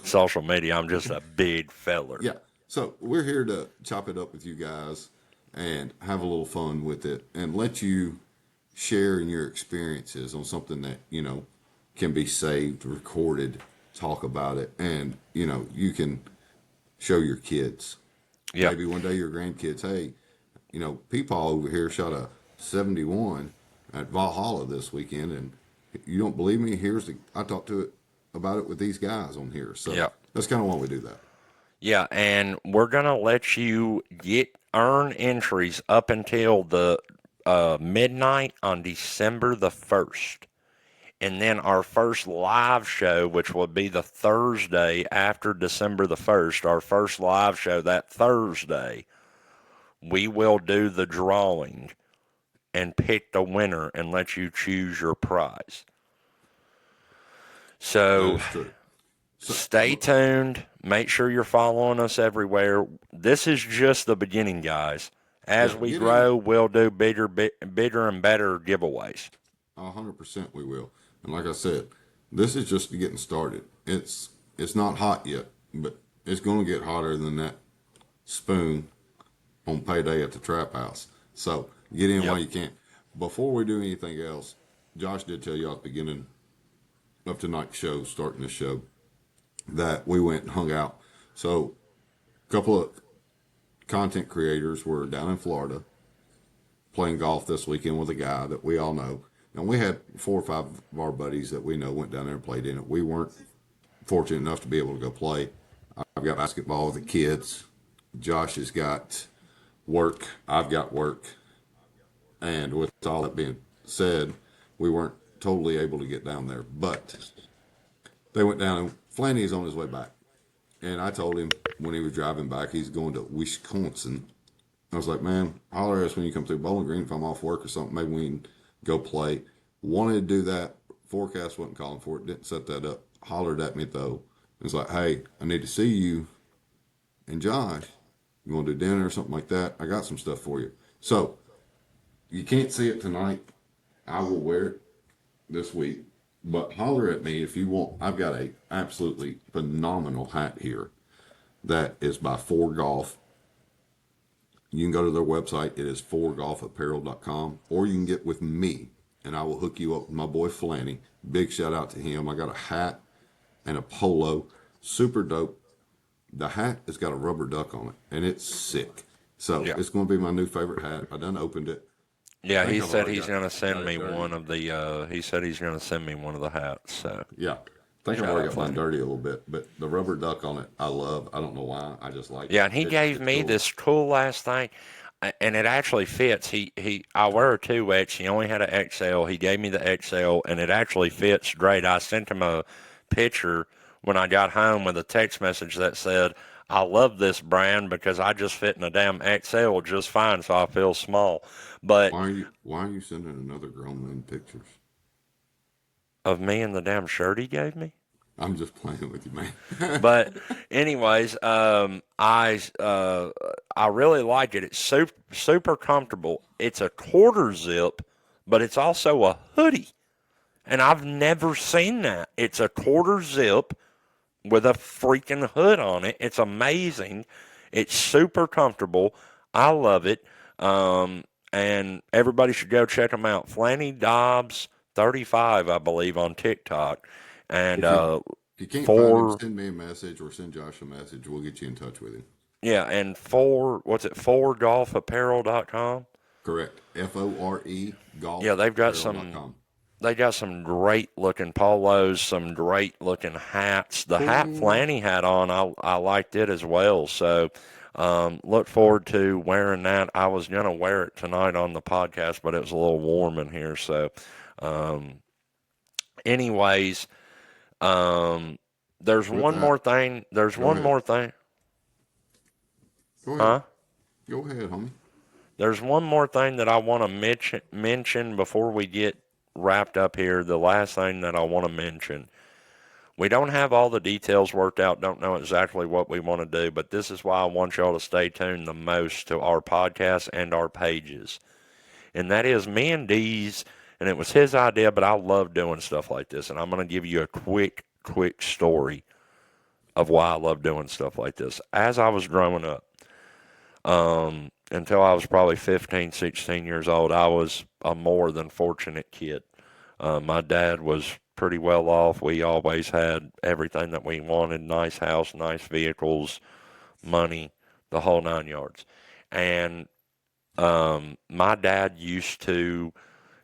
social media. I'm just a big feller. Yeah. So we're here to chop it up with you guys and have a little fun with it and let you share in your experiences on something that, can be saved, recorded, talk about it, and, you can show your kids. Yep. Maybe one day your grandkids, hey, Peepaw over here shot a 71 at Valhalla this weekend, and you don't believe me? I talked about it with these guys on here. So that's kind of why we do that. Yeah, and we're going to let you earn entries up until the midnight on December the 1st. And then our first live show, which will be the Thursday after December the 1st, our first live show that Thursday, we will do the drawing and pick the winner and let you choose your prize. So stay tuned. Make sure you're following us everywhere. This is just the beginning, guys. As we grow, we'll do bigger and better giveaways. 100% we will. And like I said, this is just getting started. It's not hot yet, but it's going to get hotter than that spoon on payday at the trap house. So get in while you can. Before we do anything else, Josh did tell you at the beginning of tonight's show, starting the show, that we went and hung out. So a couple of content creators were down in Florida playing golf this weekend with a guy that we all know. And we had 4 or 5 of our buddies that we know went down there and played in it. We weren't fortunate enough to be able to go play. I've got basketball with the kids. Josh has got work. I've got work. And with all that being said, we weren't totally able to get down there. But they went down, and Flanny is on his way back. And I told him when he was driving back, he's going to Wisconsin. I was like, man, holler at us when you come through Bowling Green. If I'm off work or something, maybe we can go play. Wanted to do that. Forecast wasn't calling for it. Didn't set that up. Hollered at me, though. It's like, hey, I need to see you and Josh. You want to do dinner or something like that? I got some stuff for you. So, you can't see it tonight. I will wear it this week. But holler at me if you want. I've got a absolutely phenomenal hat here that is by 4Golf. You can go to their website. It is 4golfapparel.com. Or you can get with me, and I will hook you up with my boy Flanny. Big shout out to him. I got a hat and a polo. Super dope. The hat has got a rubber duck on it, and it's sick. So Yeah. it's going to be my new favorite hat. I done opened it. Yeah, I think he I've said already he's going to send got me it dirty. one of the, he said he's going to send me one of the hats, so. Yeah. I think I've Shout already out got mine Flanny. dirty a little bit, but the rubber duck on it, I love. I don't know why. I just like Yeah, it. and he gave It's me cool. this cool last thing, and it actually fits. I wear a 2X. He only had an XL. He gave me the XL, and it actually fits great. I sent him a picture when I got home with a text message that said, I love this brand because I just fit in a damn XL just fine, so I feel small. But Why are you sending another grown man pictures? of me and the damn shirt he gave me. I'm just playing with you, man. But anyways, I really like it. It's super comfortable. It's a quarter zip, but it's also a hoodie, and I've never seen that. It's a quarter zip with a freaking hood on it. It's amazing. It's super comfortable. I love it. And everybody should go check them out. Flanny Dobbs 35, I believe, on TikTok, and If you can't find him, for send me a message or send Josh a message. We'll get you in touch with him. yeah, and for what's it, 4golfapparel.com? Correct. FORE Yeah, golfapparel.com. they got some great looking polos, some great looking hats. The hat Cool. Flanny had on, I liked it as well. So look forward to wearing that. I was gonna wear it tonight on the podcast, but it was a little warm in here. So, um, anyways, um, there's With one that, more thing. There's go one ahead. more thing, Go ahead. huh? Go ahead, homie. There's one more thing that I want to mention before we get wrapped up here. The last thing that I want to mention. We don't have all the details worked out, don't know exactly what we want to do, but this is why I want y'all to stay tuned the most to our podcast and our pages. And that is me and Dee's, and it was his idea, but I love doing stuff like this. And I'm going to give you a quick story of why I love doing stuff like this. As I was growing up, until I was probably 15, 16 years old, I was a more than fortunate kid. My dad was pretty well off. We always had everything that we wanted: nice house, nice vehicles, money, the whole 9 yards. And my dad used to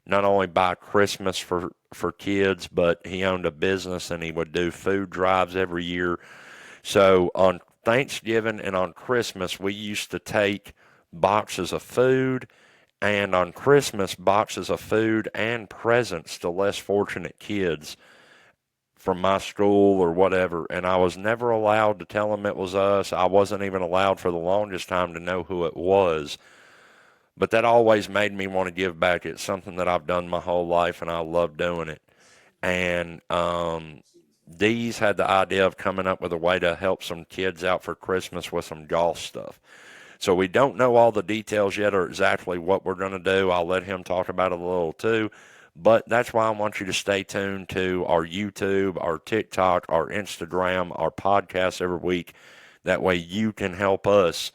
not only buy Christmas for kids, but he owned a business and he would do food drives every year. So on Thanksgiving and on Christmas, we used to take boxes of food, and on Christmas, boxes of food and presents to less fortunate kids from my school or whatever. And I was never allowed to tell them it was us. I wasn't even allowed for the longest time to know who it was. But that always made me want to give back. It's something that I've done my whole life, and I love doing it. And Dee's had the idea of coming up with a way to help some kids out for Christmas with some golf stuff. So we don't know all the details yet or exactly what we're going to do. I'll let him talk about it a little too. But that's why I want you to stay tuned to our YouTube, our TikTok, our Instagram, our podcast every week. That way you can help us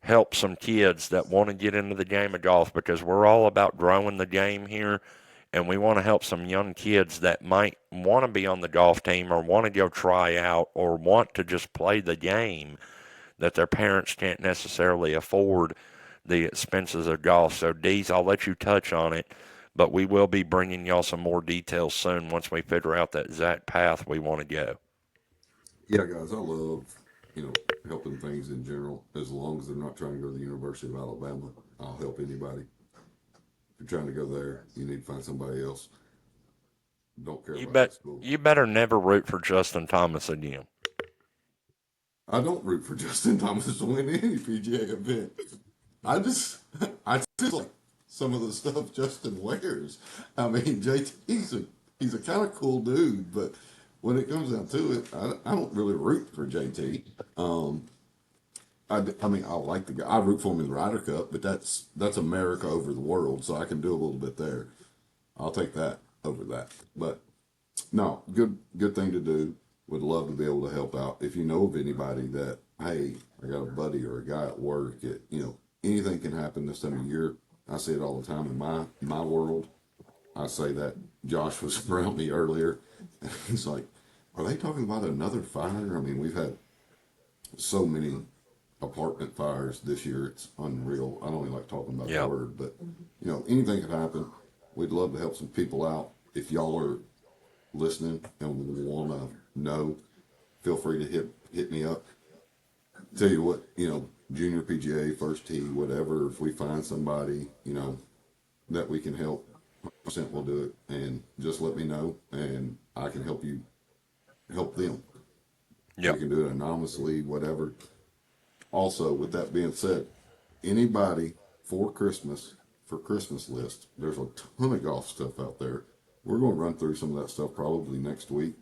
help some kids that want to get into the game of golf, because we're all about growing the game here, and we want to help some young kids that might want to be on the golf team or want to go try out or want to just play the game that their parents can't necessarily afford the expenses of golf. So, Deez, I'll let you touch on it, but we will be bringing y'all some more details soon once we figure out the exact path we want to go. Yeah, guys, I love, you know, helping things in general. As long as they're not trying to go to the University of Alabama, I'll help anybody. If you're trying to go there, you need to find somebody else. Don't care You about bet. that school. You better never root for Justin Thomas again. I don't root for Justin Thomas to win any PGA event. I just, I just like some of the stuff Justin wears. I mean, he's a kind of cool dude, but when it comes down to it, I don't really root for JT. I mean, I like the guy. I root for him in the Ryder Cup, but that's America over the world, so I can do a little bit there. I'll take that over that. But no, good thing to do. Would love to be able to help out. If you know of anybody that, hey, I got a buddy or a guy at work, anything can happen this time of year. I say it all the time in my world. I say that Josh was around me earlier. He's like, are they talking about another fire? I mean, we've had so many apartment fires this year. It's unreal. I don't even like talking about the Yep. word, but anything could happen. We'd love to help some people out. If y'all are listening and want to know, feel free to hit me up. Tell you what, junior PGA, first tee, whatever. If we find somebody, that we can help, 100% we'll do it. And just let me know, and I can help you help them. We Yep. can do it anonymously, whatever. Also, with that being said, anybody for Christmas list, there's a ton of golf stuff out there. We're going to run through some of that stuff probably next week.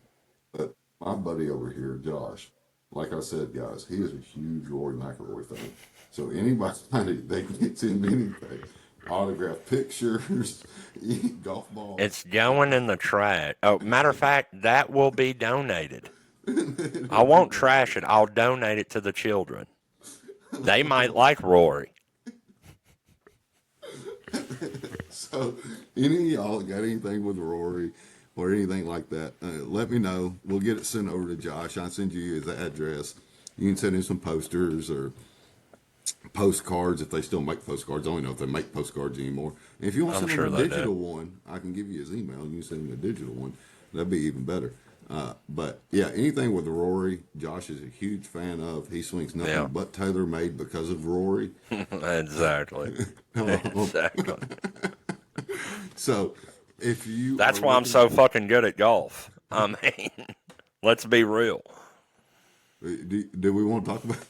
But my buddy over here, Josh, like I said, guys, he is a huge Rory McIlroy fan. So anybody that gets him anything, autograph pictures, golf balls, It's going in the trash. Oh, matter of fact, that will be donated. I it'll be won't donated. trash it. I'll donate it to the children. They might like Rory. So, any of y'all got anything with Rory or anything like that, let me know. We'll get it sent over to Josh. I'll send you his address. You can send him some posters or postcards if they still make postcards. I don't even know if they make postcards anymore. And if you want to I'm send him sure a they do. digital one, I can give you his email. You can send him a digital one. That'd be even better. But yeah, anything with Rory, Josh is a huge fan of. He swings nothing Yeah. but tailor-made because of Rory. Exactly. Um, Exactly. so if you are That's why I'm looking, so fucking good at golf. I mean, let's be real. do we want to talk about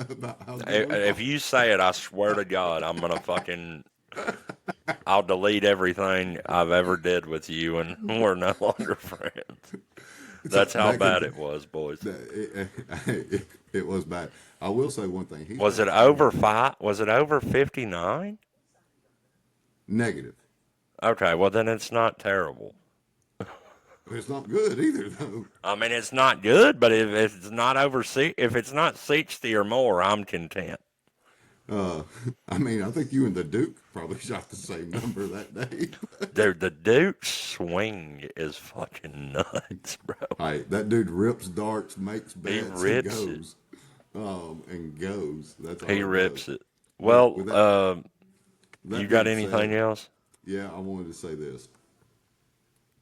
about how good we If are? you say it, I swear to God, I'm gonna fucking. I'll delete everything I've ever did with you, and we're no longer friends. So That's how back in bad it was, boys. it was bad. I will say one thing. He's Was got it a swing over five? Was it over 59? negative. Okay, well then it's not terrible. It's not good either, though. I mean, it's not good, but if it's not over, if it's not 60 or more, I'm content. Uh, I mean, I think you and the Duke probably shot the same number that day. Dude, the Duke swing is fucking nuts, bro. Hey, that dude rips darts, makes He bets, and rips it. goes. And goes. That's all He he does. rips it. But Well, with that you that got being anything said, else? yeah, I wanted to say this.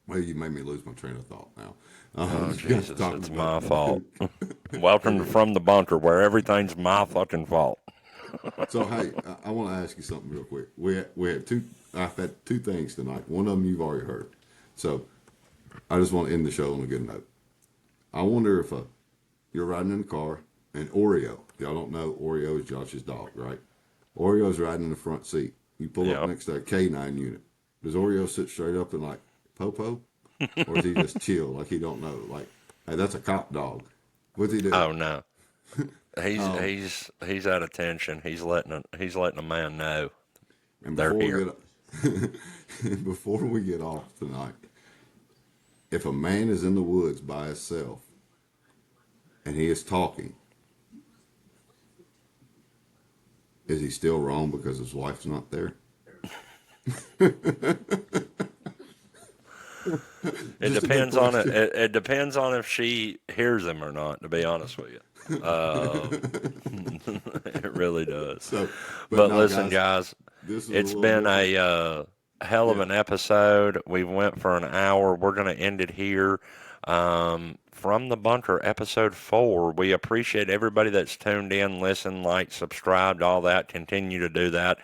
Well, you made me lose my train of thought now. Oh, You guys Jesus, talking it's about my the fault. Duke. Welcome It to is. From the Bunker, where everything's my fucking fault. So hey, I want to ask you something real quick. We had two. I've had two things tonight. One of them you've already heard. So I just want to end the show on a good note. I wonder if you're riding in the car and Oreo. Y'all don't know Oreo is Josh's dog, right? Oreo's riding in the front seat. You pull up Yep. next to a K9 unit. Does Oreo sit straight up and like Popo, or is he just chill like he don't know? Like, hey, that's a cop dog. What's he do? Oh no, Um, he's at attention. He's letting a man know and they're before we here. get before we get off tonight, if a man is in the woods by himself and he is talking, is he still wrong because his wife's not there? It Just a good depends on it. question. It depends on if she hears him or not. To be honest with you, it really does. So, but But no, listen, guys, guys, this is a it's little been different. a hell of Yeah. an episode. We went for an hour. We're going to end it here. From the bunker, episode 4. We appreciate everybody that's tuned in, listened, liked, subscribed, all that. Continue to do that.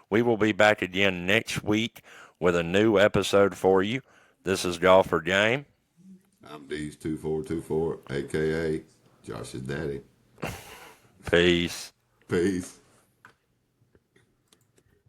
We will be back again next week with a new episode for you. This is Golfer Game. I'm D's2424, aka Josh's daddy. Peace. Peace.